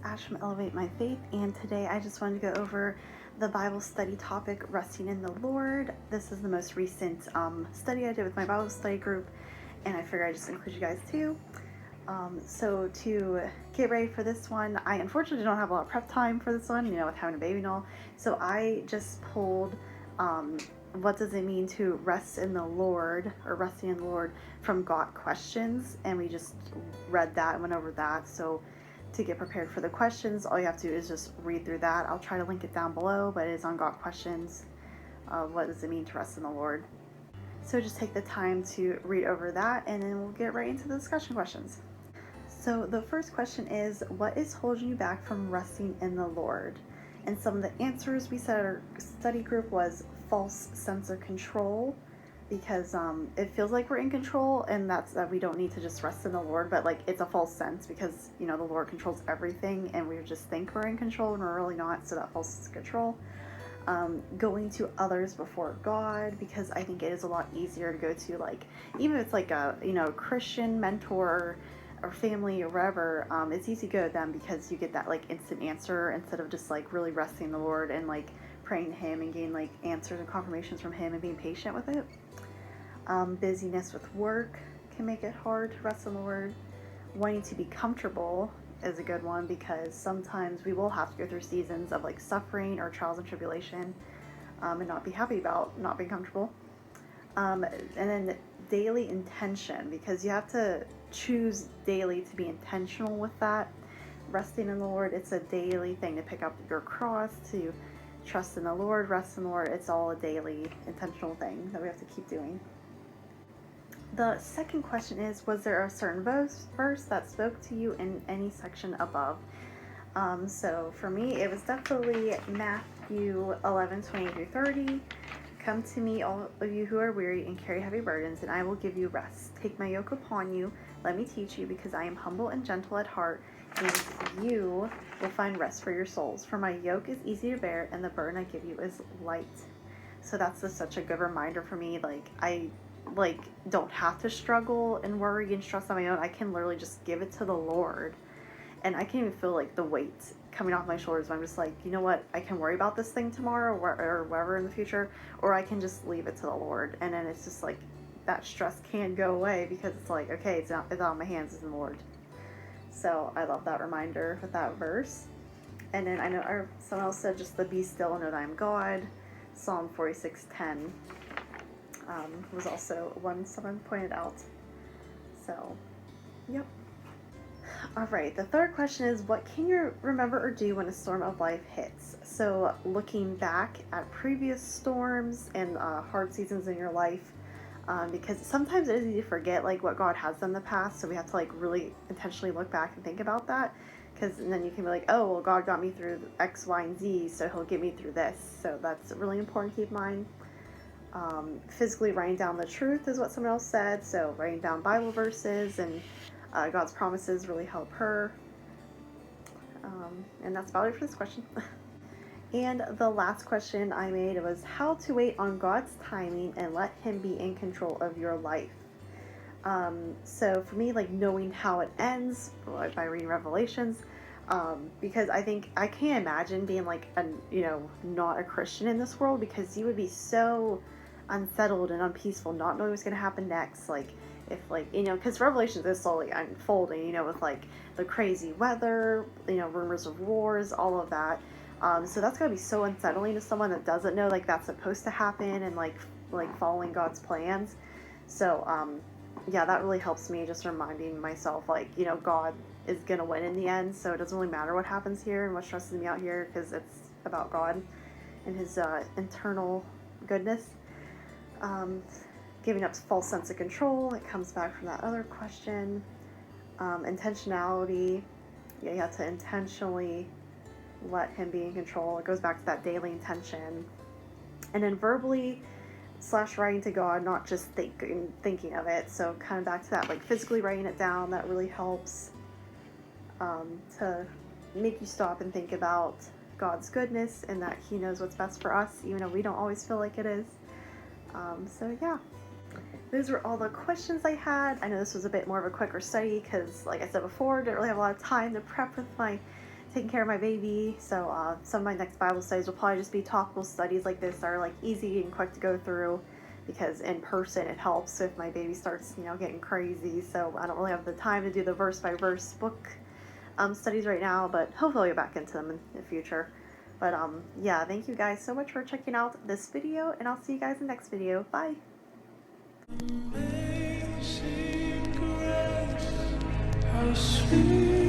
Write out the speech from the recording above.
Ash from Elevate My Faith, and today I just wanted to go over the Bible study topic, Resting in the Lord. This is the most recent study I did with my Bible study group, and I figured I'd just include you guys too. So to get ready for this one, I unfortunately don't have a lot of prep time for this one, with having a baby and all. So I just pulled what does it mean to rest in the Lord, or resting in the Lord, from Got Questions, and we just read that and went over that. So to get prepared for the questions, all you have to do is just read through that. I'll try to link it down below, but it is on Got Questions. What does it mean to rest in the Lord? So just take the time to read over that, and then we'll get right into the discussion questions. So the first question is, what is holding you back from resting in the Lord? And some of the answers we said at our study group was false sense of control, because it feels like we're in control, and that's that we don't need to just rest in the Lord, but like it's a false sense because the Lord controls everything, and we just think we're in control and we're really not. So that false sense of control. Going to others before God, because I think it is a lot easier to go to, like, even if it's like a Christian mentor or family or whatever, it's easy to go to them because you get that like instant answer instead of just like really resting in the Lord and like praying to Him and getting like answers and confirmations from Him and being patient with it. Busyness with work can make it hard to rest in the Lord. Wanting to be comfortable is a good one, because sometimes we will have to go through seasons of like suffering or trials and tribulation, and not be happy about not being comfortable. And then daily intention, because you have to choose daily to be intentional with that. Resting in the Lord, it's a daily thing to pick up your cross, to trust in the Lord, rest in the Lord. It's all a daily intentional thing that we have to keep doing. The second question is, was there a certain verse that spoke to you in any section above? So for me, it was definitely Matthew 11:20-30. Come to me, all of you who are weary and carry heavy burdens, and I will give you rest. Take my yoke upon you. Let me teach you, because I am humble and gentle at heart, and you will find rest for your souls. For my yoke is easy to bear, and the burden I give you is light. So that's just such a good reminder for me. Like, I don't have to struggle and worry and stress on my own. I can literally just give it to the Lord, and I can even feel like the weight coming off my shoulders. I'm just like, you know what, I can worry about this thing tomorrow or whatever in the future, or I can just leave it to the Lord. And then it's just like that stress can go away, because it's like, okay, it's out of my hands, it's in the Lord. So I love that reminder with that verse. And then I know someone else said just the be still and know that I'm God. Psalm 46:10 was also one someone pointed out. So, yep. All right, the third question is, what can you remember or do when a storm of life hits? So looking back at previous storms and hard seasons in your life, because sometimes it is easy to forget like what God has done in the past, so we have to like really intentionally look back and think about that, because then you can be like, oh, well, God got me through X, Y, and Z, so He'll get me through this. So that's really important to keep in mind. Physically writing down the truth is what someone else said, so writing down Bible verses and God's promises really help her. And that's about it for this question. And the last question I made was how to wait on God's timing and let Him be in control of your life. So for me, like knowing how it ends by reading Revelations, because I think I can't imagine being like not a Christian in this world, because you would be so unsettled and unpeaceful, not knowing what's going to happen next. Like if because Revelations is slowly unfolding, with like the crazy weather, rumors of wars, all of that. So that's gotta be so unsettling to someone that doesn't know like that's supposed to happen, and like following God's plans. So yeah, that really helps me, just reminding myself like, God is gonna win in the end, so it doesn't really matter what happens here and what stresses me out here, because it's about God and His internal goodness. Giving up false sense of control, it comes back from that other question. Intentionality, yeah, you have to intentionally let Him be in control. It goes back to that daily intention. And then verbally / writing to God, not just thinking of it. So kind of back to that, like physically writing it down, that really helps to make you stop and think about God's goodness and that He knows what's best for us, even though we don't always feel like it is. So yeah, those were all the questions I had. I know this was a bit more of a quicker study because, like I said before, didn't really have a lot of time to prep with my taking care of my baby. So some of my next Bible studies will probably just be topical studies like this that are like easy and quick to go through, because in person it helps if my baby starts, you know, getting crazy. So I don't really have the time to do the verse by verse book studies right now, but hopefully I'll get back into them in the future. But yeah, thank you guys so much for checking out this video, and I'll see you guys in the next video. Bye. Amazing grace, how sweet.